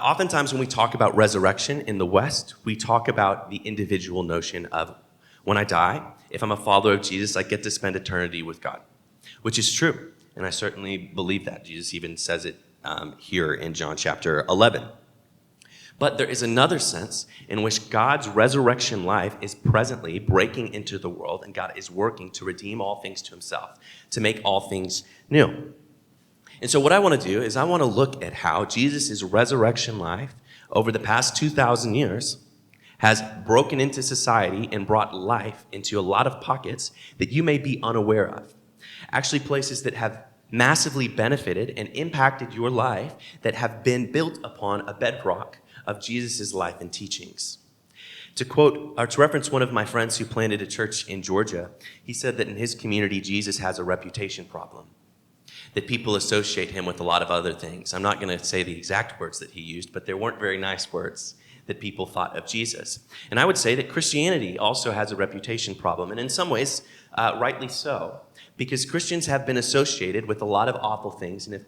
Oftentimes when we talk about resurrection in the West, we talk about the individual notion of when I die, if I'm a follower of Jesus, I get to spend eternity with God, which is true. And I certainly believe that. Jesus even says it here in John chapter 11. But there is another sense in which God's resurrection life is presently breaking into the world, and God is working to redeem all things to himself, to make all things new. And so what I want to do is I want to look at how Jesus' resurrection life over the past 2,000 years has broken into society and brought life into a lot of pockets that you may be unaware of. Actually, places that have massively benefited and impacted your life that have been built upon a bedrock of Jesus' life and teachings. To quote, or to reference one of my friends who planted a church in Georgia, he said that in his community, Jesus has a reputation problem, that people associate him with a lot of other things. I'm not going to say the exact words that he used, but there weren't very nice words that people thought of Jesus. And I would say that Christianity also has a reputation problem, and in some ways, rightly so, because Christians have been associated with a lot of awful things and have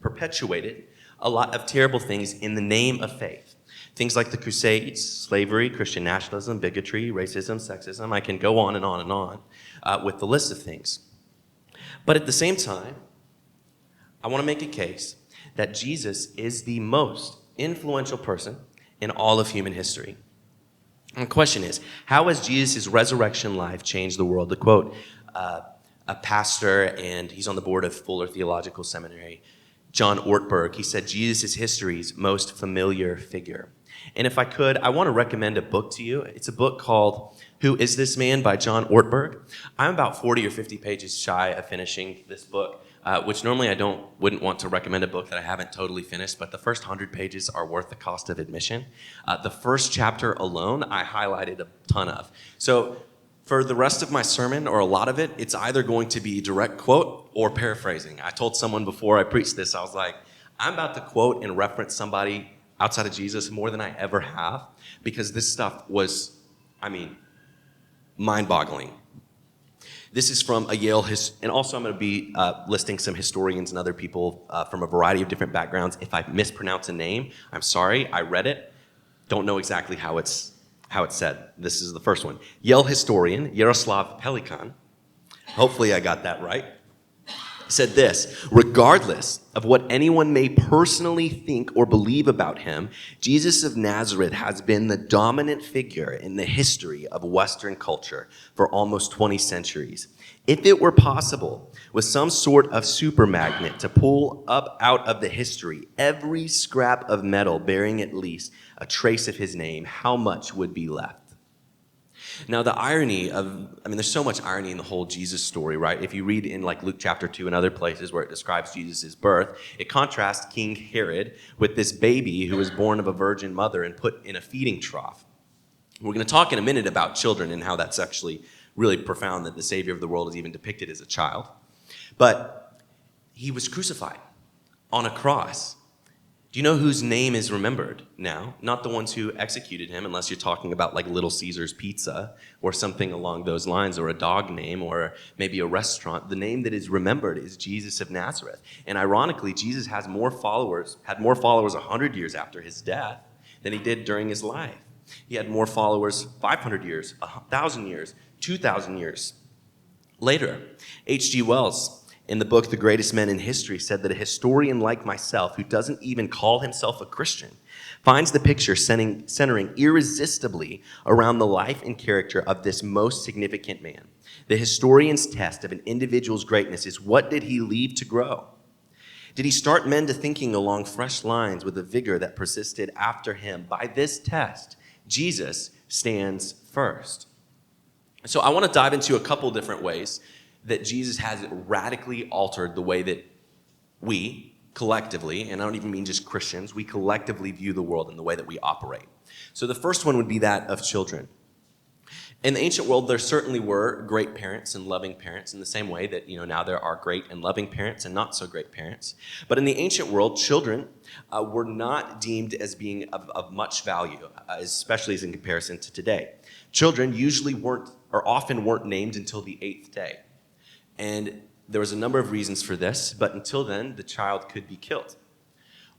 perpetuated a lot of terrible things in the name of faith. Things like the Crusades, slavery, Christian nationalism, bigotry, racism, sexism. I can go on and on and on with the list of things. But at the same time, I want to make a case that Jesus is the most influential person in all of human history. And the question is, how has Jesus' resurrection life changed the world? To quote a pastor, and he's on the board of Fuller Theological Seminary, John Ortberg, he said, Jesus is history's most familiar figure. And if I could, I want to recommend a book to you. It's a book called Who Is This Man by John Ortberg. I'm about 40 or 50 pages shy of finishing this book, which normally I wouldn't want to recommend a book that I haven't totally finished, but the first 100 pages are worth the cost of admission. The first chapter alone, I highlighted a ton of. So for the rest of my sermon, or a lot of it, it's either going to be direct quote or paraphrasing. I told someone before I preached this, I was like, I'm about to quote and reference somebody outside of Jesus more than I ever have, because this stuff was, mind-boggling. This is from a Yale, and also I'm going to be listing some historians and other people from a variety of different backgrounds. If I mispronounce a name, I'm sorry. I read it. Don't know exactly how it's said. This is the first one. Yale historian Yaroslav Pelikan, hopefully I got that right, said this: regardless of what anyone may personally think or believe about him, Jesus of Nazareth has been the dominant figure in the history of Western culture for almost 20 centuries. If it were possible, with some sort of super magnet, to pull up out of the history every scrap of metal bearing at least a trace of his name, how much would be left? Now, the irony of, there's so much irony in the whole Jesus story, right? If you read in like Luke chapter 2 and other places where it describes Jesus' birth, it contrasts King Herod with this baby who was born of a virgin mother and put in a feeding trough. We're going to talk in a minute about children and how that's actually really profound, that the Savior of the world is even depicted as a child. But he was crucified on a cross. Do you know whose name is remembered now? Not the ones who executed him, unless you're talking about like Little Caesar's Pizza or something along those lines, or a dog name, or maybe a restaurant. The name that is remembered is Jesus of Nazareth. And ironically, Jesus had more followers 100 years after his death than he did during his life. He had more followers 500 years, 1,000 years, 2,000 years later. H.G. Wells, in the book The Greatest Men in History, said that a historian like myself, who doesn't even call himself a Christian, finds the picture centering irresistibly around the life and character of this most significant man. The historian's test of an individual's greatness is, what did he leave to grow? Did he start men to thinking along fresh lines with a vigor that persisted after him? By this test, Jesus stands first. So I want to dive into a couple different ways that Jesus has radically altered the way that we collectively, and I don't even mean just Christians, we collectively view the world and the way that we operate. So the first one would be that of children. In the ancient world, there certainly were great parents and loving parents, in the same way that now there are great and loving parents and not so great parents. But in the ancient world, children were not deemed as being of much value, especially as in comparison to today. Children usually often weren't named until the 8th day. And there was a number of reasons for this, but until then, the child could be killed.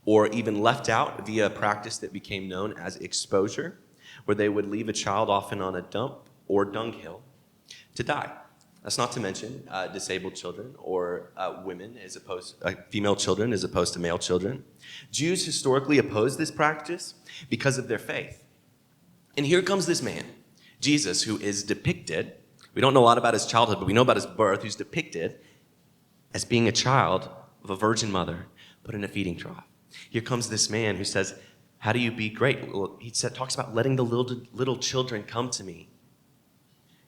or even left out via a practice that became known as exposure, where they would leave a child often on a dump or dunghill to die. That's not to mention disabled children or women as opposed female children as opposed to male children. Jews historically opposed this practice because of their faith. And here comes this man, Jesus, who is depicted, we don't know a lot about his childhood, but we know about his birth, who's depicted as being a child of a virgin mother put in a feeding trough. Here comes this man who says, how do you be great? Well, talks about letting the little children come to me.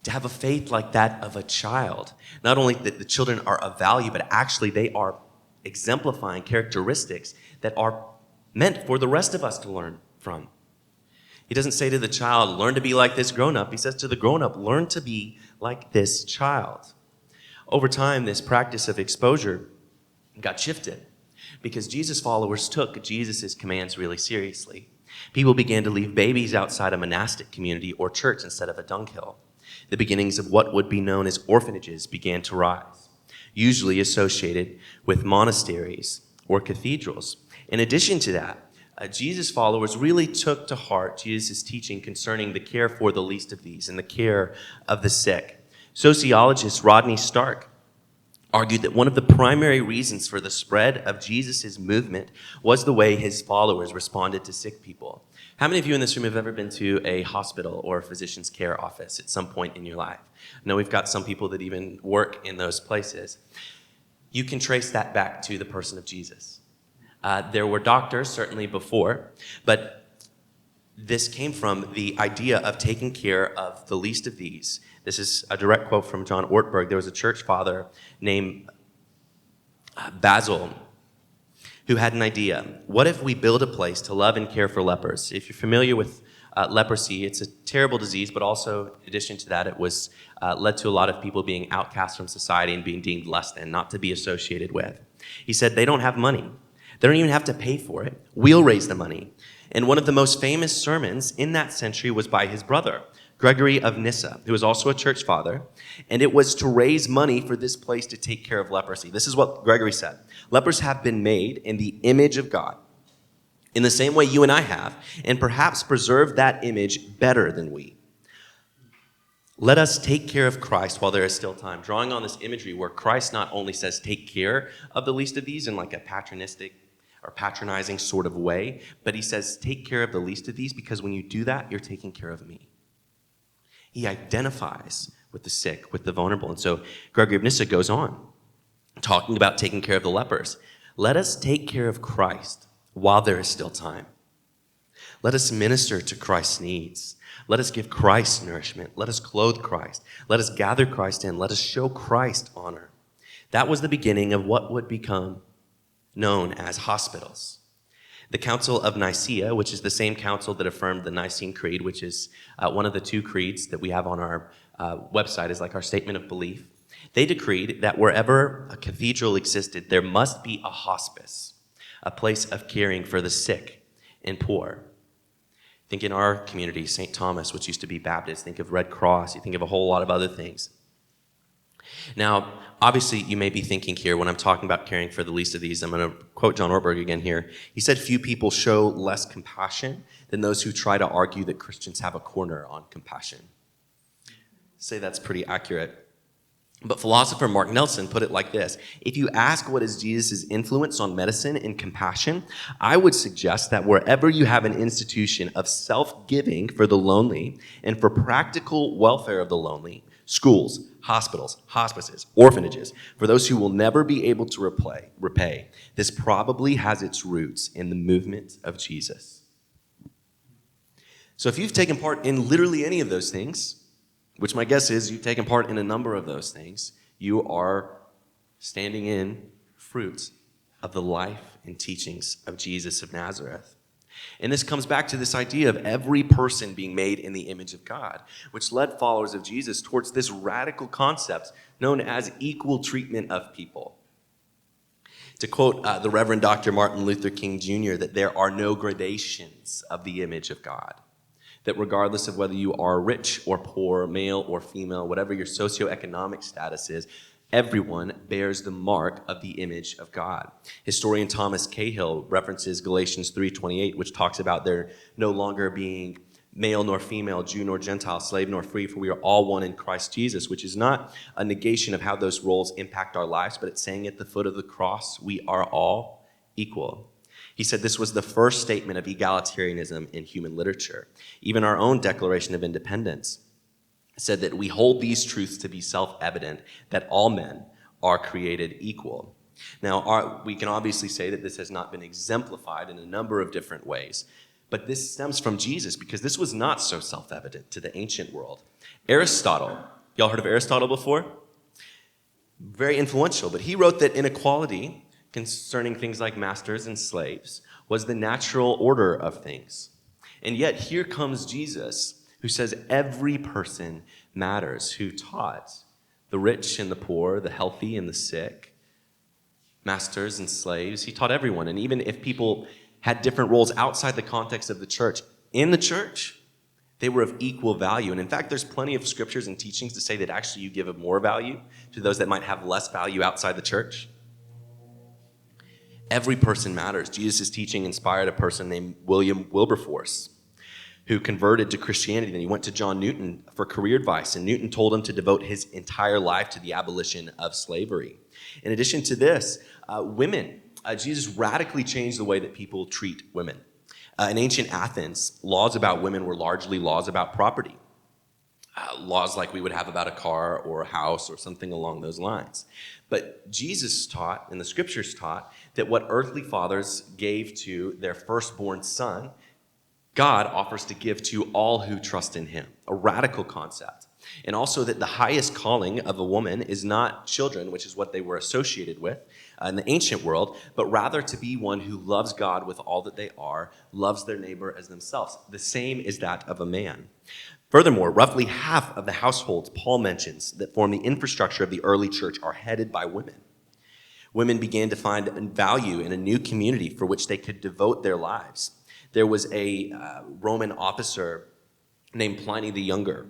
To have a faith like that of a child, not only that the children are of value, but actually they are exemplifying characteristics that are meant for the rest of us to learn from. He doesn't say to the child, learn to be like this grown-up. He says to the grown-up, learn to be like this child. Over time, this practice of exposure got shifted because Jesus' followers took Jesus' commands really seriously. People began to leave babies outside a monastic community or church instead of a dunghill. The beginnings of what would be known as orphanages began to rise, usually associated with monasteries or cathedrals. In addition to that, Jesus' followers really took to heart Jesus' teaching concerning the care for the least of these and the care of the sick. Sociologist Rodney Stark argued that one of the primary reasons for the spread of Jesus' movement was the way his followers responded to sick people. How many of you in this room have ever been to a hospital or a physician's care office at some point in your life? I know we've got some people that even work in those places. You can trace that back to the person of Jesus. There were doctors, certainly before, but this came from the idea of taking care of the least of these. This is a direct quote from John Ortberg. There was a church father named Basil who had an idea. What if we build a place to love and care for lepers? If you're familiar with leprosy, it's a terrible disease, but also in addition to that, it was led to a lot of people being outcast from society and being deemed less than, not to be associated with. He said they don't have money. They don't even have to pay for it. We'll raise the money. And one of the most famous sermons in that century was by his brother, Gregory of Nyssa, who was also a church father, and it was to raise money for this place to take care of leprosy. This is what Gregory said. Lepers have been made in the image of God, in the same way you and I have, and perhaps preserve that image better than we. Let us take care of Christ while there is still time, drawing on this imagery where Christ not only says take care of the least of these in like a patronistic or patronizing sort of way, but he says take care of the least of these because when you do that, you're taking care of me. He identifies with the sick, with the vulnerable. And so Gregory of Nyssa goes on, talking about taking care of the lepers. Let us take care of Christ while there is still time. Let us minister to Christ's needs. Let us give Christ nourishment. Let us clothe Christ. Let us gather Christ in. Let us show Christ honor. That was the beginning of what would become known as hospitals. The Council of Nicaea, which is the same council that affirmed the Nicene Creed, which is one of the two creeds that we have on our website, is like our statement of belief. They decreed that wherever a cathedral existed, there must be a hospice, a place of caring for the sick and poor. Think in our community, St. Thomas, which used to be Baptist. Think of Red Cross. You think of a whole lot of other things. Now, obviously, you may be thinking here, when I'm talking about caring for the least of these, I'm going to quote John Ortberg again here. He said, few people show less compassion than those who try to argue that Christians have a corner on compassion. Say that's pretty accurate. But philosopher Mark Nelson put it like this. If you ask what is Jesus' influence on medicine and compassion, I would suggest that wherever you have an institution of self-giving for the lonely and for practical welfare of the lonely, schools, hospitals, hospices, orphanages, for those who will never be able to repay, this probably has its roots in the movement of Jesus. So if you've taken part in literally any of those things, which my guess is you've taken part in a number of those things, you are standing in fruit of the life and teachings of Jesus of Nazareth. And this comes back to this idea of every person being made in the image of God, which led followers of Jesus towards this radical concept known as equal treatment of people. To quote the Reverend Dr. Martin Luther King Jr., that there are no gradations of the image of God. That regardless of whether you are rich or poor, male or female, whatever your socioeconomic status is, Everyone bears the mark of the image of God. Historian Thomas Cahill references Galatians 3:28, which talks about there no longer being male nor female, Jew nor Gentile, slave nor free, for we are all one in Christ Jesus, which is not a negation of how those roles impact our lives, but it's saying at the foot of the cross, we are all equal. He said this was the first statement of egalitarianism in human literature. Even our own Declaration of Independence said that we hold these truths to be self-evident, that all men are created equal. Now, we can obviously say that this has not been exemplified in a number of different ways, but this stems from Jesus because this was not so self-evident to the ancient world. Aristotle, y'all heard of Aristotle before? Very influential, but he wrote that inequality concerning things like masters and slaves was the natural order of things. And yet here comes Jesus, who says every person matters, who taught the rich and the poor, the healthy and the sick, masters and slaves. He taught everyone. And even if people had different roles outside the context of the church, in the church, they were of equal value. And in fact, there's plenty of scriptures and teachings to say that actually you give more value to those that might have less value outside the church. Every person matters. Jesus' teaching inspired a person named William Wilberforce, who converted to Christianity. Then he went to John Newton for career advice, and Newton told him to devote his entire life to the abolition of slavery. In addition to this, women, Jesus radically changed the way that people treat women. In ancient Athens, laws about women were largely laws about property. Laws like we would have about a car or a house or something along those lines. But Jesus taught, and the scriptures taught, that what earthly fathers gave to their firstborn son, God offers to give to all who trust in him. A radical concept. And also that the highest calling of a woman is not children, which is what they were associated with in the ancient world, but rather to be one who loves God with all that they are, loves their neighbor as themselves. The same is that of a man. Furthermore, roughly half of the households Paul mentions that form the infrastructure of the early church are headed by women. Women began to find value in a new community for which they could devote their lives. There was a Roman officer named Pliny the Younger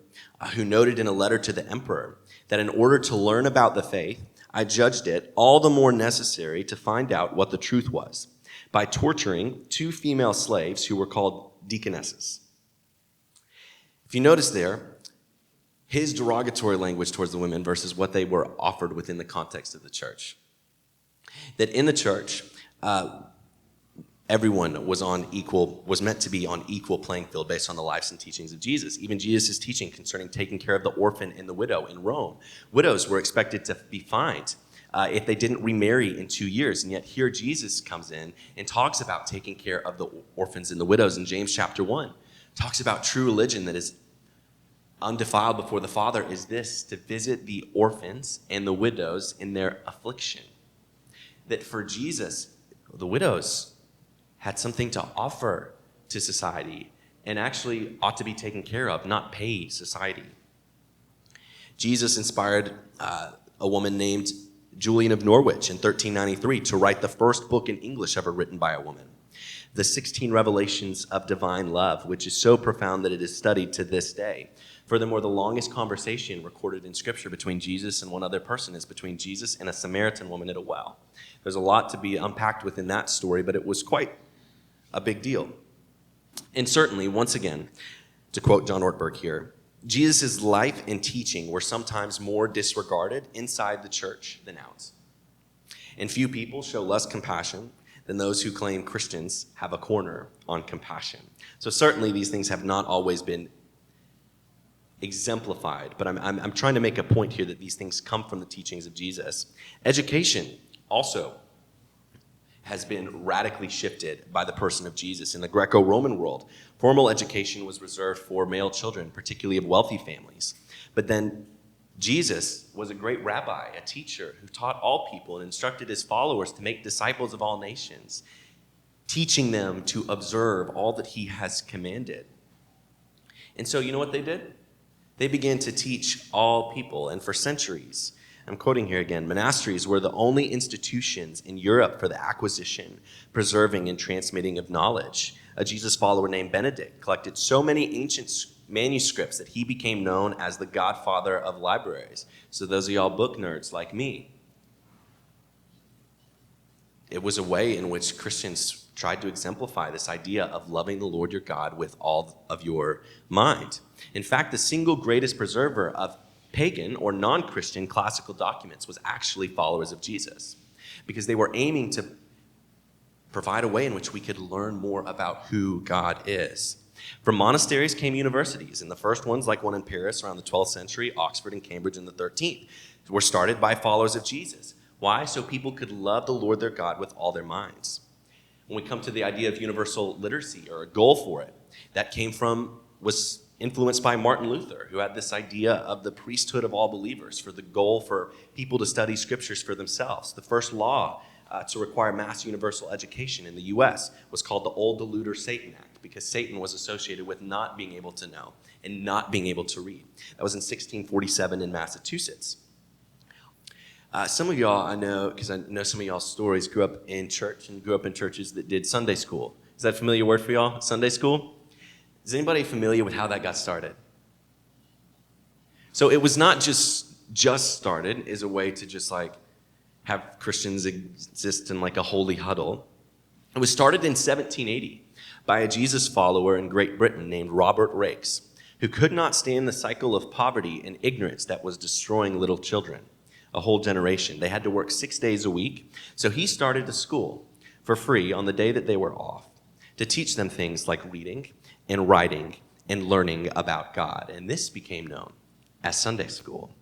who noted in a letter to the emperor that in order to learn about the faith, I judged it all the more necessary to find out what the truth was by torturing 2 female slaves who were called deaconesses. If you notice there, his derogatory language towards the women versus what they were offered within the context of the church. That in the church, everyone was meant to be on equal playing field based on the lives and teachings of Jesus. Even Jesus' teaching concerning taking care of the orphan and the widow in Rome. Widows were expected to be fined if they didn't remarry in 2 years. And yet here Jesus comes in and talks about taking care of the orphans and the widows in James chapter 1. Talks about true religion that is undefiled before the Father is this, to visit the orphans and the widows in their affliction. That for Jesus, the widows had something to offer to society and actually ought to be taken care of, not pay society. Jesus inspired a woman named Julian of Norwich in 1393 to write the first book in English ever written by a woman, the 16 Revelations of Divine Love, which is so profound that it is studied to this day. Furthermore, the longest conversation recorded in Scripture between Jesus and one other person is between Jesus and a Samaritan woman at a well. There's a lot to be unpacked within that story, but it was quite a big deal. And certainly, once again, to quote John Ortberg here, Jesus' life and teaching were sometimes more disregarded inside the church than out. And few people show less compassion than those who claim Christians have a corner on compassion. So certainly these things have not always been exemplified, but I'm trying to make a point here that these things come from the teachings of Jesus. Education also has been radically shifted by the person of Jesus. In the Greco-Roman world, formal education was reserved for male children, particularly of wealthy families. But then Jesus was a great rabbi, a teacher who taught all people and instructed his followers to make disciples of all nations, teaching them to observe all that he has commanded. And so you know what they did? They began to teach all people, and for centuries, I'm quoting here again, monasteries were the only institutions in Europe for the acquisition, preserving, and transmitting of knowledge. A Jesus follower named Benedict collected so many ancient manuscripts that he became known as the godfather of libraries. So those of y'all book nerds like me, it was a way in which Christians tried to exemplify this idea of loving the Lord your God with all of your mind. In fact, the single greatest preserver of pagan or non-Christian classical documents was actually followers of Jesus, because they were aiming to provide a way in which we could learn more about who God is. From monasteries came universities, and the first ones, like one in Paris around the 12th century, Oxford and Cambridge in the 13th, were started by followers of Jesus. Why? So people could love the Lord their God with all their minds. When we come to the idea of universal literacy, or a goal for it, that was influenced by Martin Luther, who had this idea of the priesthood of all believers, for the goal for people to study scriptures for themselves. The first law to require mass universal education in the U.S. was called the Old Deluder-Satan Act, because Satan was associated with not being able to know and not being able to read. That was in 1647 in Massachusetts. Some of y'all, I know, because I know some of y'all's stories, grew up in church and grew up in churches that did Sunday school. Is that a familiar word for y'all, Sunday school? Is anybody familiar with how that got started? So it was not just started as a way to just like have Christians exist in like a holy huddle. It was started in 1780 by a Jesus follower in Great Britain named Robert Raikes, who could not stand the cycle of poverty and ignorance that was destroying little children, a whole generation. They had to work 6 days a week, so he started a school for free on the day that they were off to teach them things like reading and writing and learning about God. And this became known as Sunday school.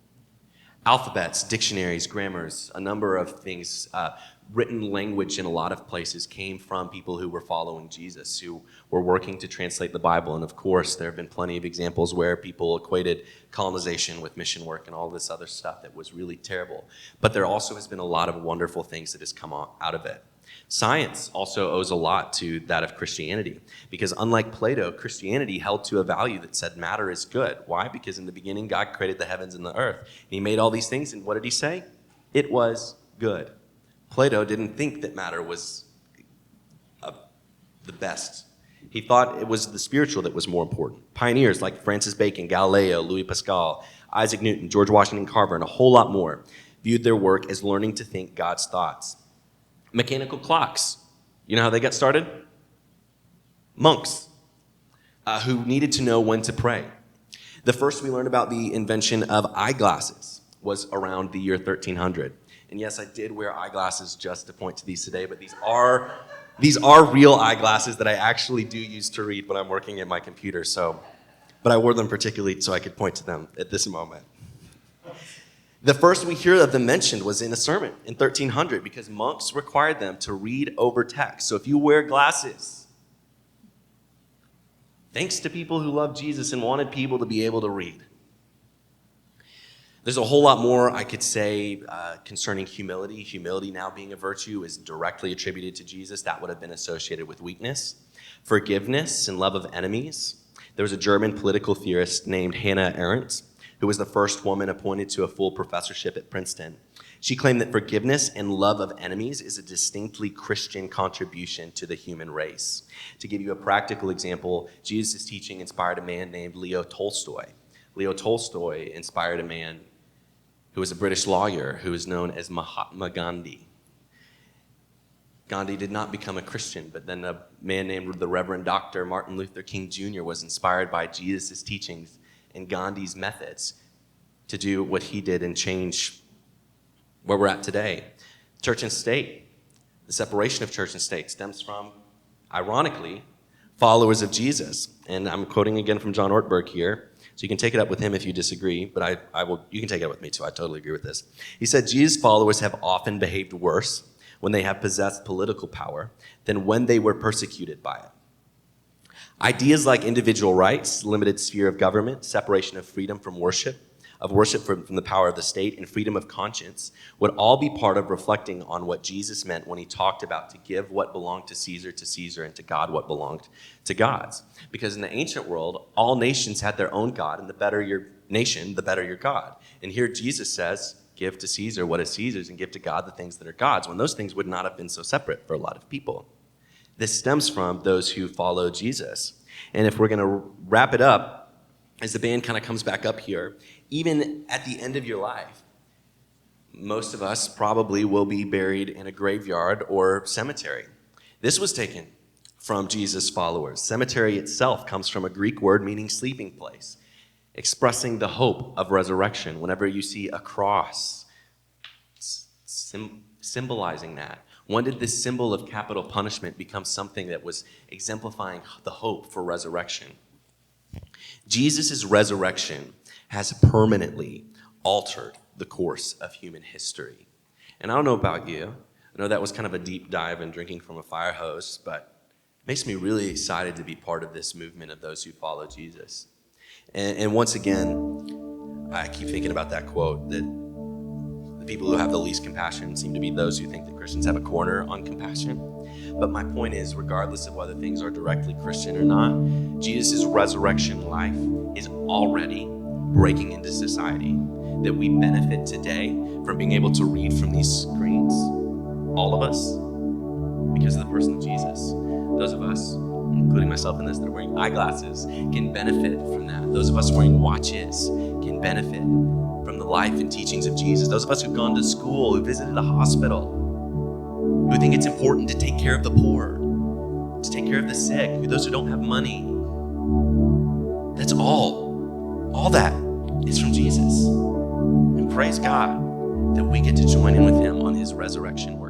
Alphabets, dictionaries, grammars, a number of things, written language in a lot of places came from people who were following Jesus, who were working to translate the Bible. And of course, there have been plenty of examples where people equated colonization with mission work and all this other stuff that was really terrible. But there also has been a lot of wonderful things that has come out of it. Science also owes a lot to that of Christianity, because unlike Plato, Christianity held to a value that said matter is good. Why? Because in the beginning, God created the heavens and the earth. And he made all these things, and what did he say? It was good. Plato didn't think that matter was the best. He thought it was the spiritual that was more important. Pioneers like Francis Bacon, Galileo, Louis Pascal, Isaac Newton, George Washington Carver, and a whole lot more viewed their work as learning to think God's thoughts. Mechanical clocks. You know how they got started? Monks who needed to know when to pray. The first we learned about the invention of eyeglasses was around the year 1300. And yes, I did wear eyeglasses just to point to these today, but these are real eyeglasses that I actually do use to read when I'm working at my computer. But I wore them particularly so I could point to them at this moment. The first we hear of them mentioned was in a sermon in 1300, because monks required them to read over text. So if you wear glasses, thanks to people who loved Jesus and wanted people to be able to read. There's a whole lot more I could say concerning humility. Humility now being a virtue is directly attributed to Jesus. That would have been associated with weakness. Forgiveness and love of enemies. There was a German political theorist named Hannah Arendt, who was the first woman appointed to a full professorship at Princeton. She claimed that forgiveness and love of enemies is a distinctly Christian contribution to the human race. To give you a practical example, Jesus' teaching inspired a man named Leo Tolstoy. Leo Tolstoy inspired a man who was a British lawyer who is known as Mahatma Gandhi. Gandhi did not become a Christian, but then a man named the Reverend Dr. Martin Luther King Jr. was inspired by Jesus' teachings and Gandhi's methods to do what he did and change where we're at today. Church and state, the separation of church and state stems from, ironically, followers of Jesus. And I'm quoting again from John Ortberg here, so you can take it up with him if you disagree, but you can take it up with me too. I totally agree with this. He said, Jesus' followers have often behaved worse when they have possessed political power than when they were persecuted by it. Ideas like individual rights, limited sphere of government, separation of freedom from worship from the power of the state, and freedom of conscience would all be part of reflecting on what Jesus meant when he talked about to give what belonged to Caesar, and to God what belonged to God's. Because in the ancient world, all nations had their own God, and the better your nation, the better your God. And here Jesus says, give to Caesar what is Caesar's and give to God the things that are God's, when those things would not have been so separate for a lot of people. This stems from those who follow Jesus. And if we're going to wrap it up, as the band kind of comes back up here, even at the end of your life, most of us probably will be buried in a graveyard or cemetery. This was taken from Jesus' followers. Cemetery itself comes from a Greek word meaning sleeping place, expressing the hope of resurrection. Whenever you see a cross, symbolizing that. When did this symbol of capital punishment become something that was exemplifying the hope for resurrection? Jesus' resurrection has permanently altered the course of human history. And I don't know about you. I know that was kind of a deep dive in drinking from a fire hose, but it makes me really excited to be part of this movement of those who follow Jesus. And once again, I keep thinking about that quote that the people who have the least compassion seem to be those who think that Christians have a corner on compassion. But my point is, regardless of whether things are directly Christian or not, Jesus' resurrection life is already breaking into society, that we benefit today from being able to read from these screens, all of us, because of the person of Jesus. Those of us, including myself in this, that are wearing eyeglasses can benefit from that. Those of us wearing watches can benefit from the life and teachings of Jesus. Those of us who've gone to school, who visited a hospital, who think it's important to take care of the poor, to take care of the sick, those who don't have money. That's all that is from Jesus. And praise God that we get to join in with him on his resurrection work.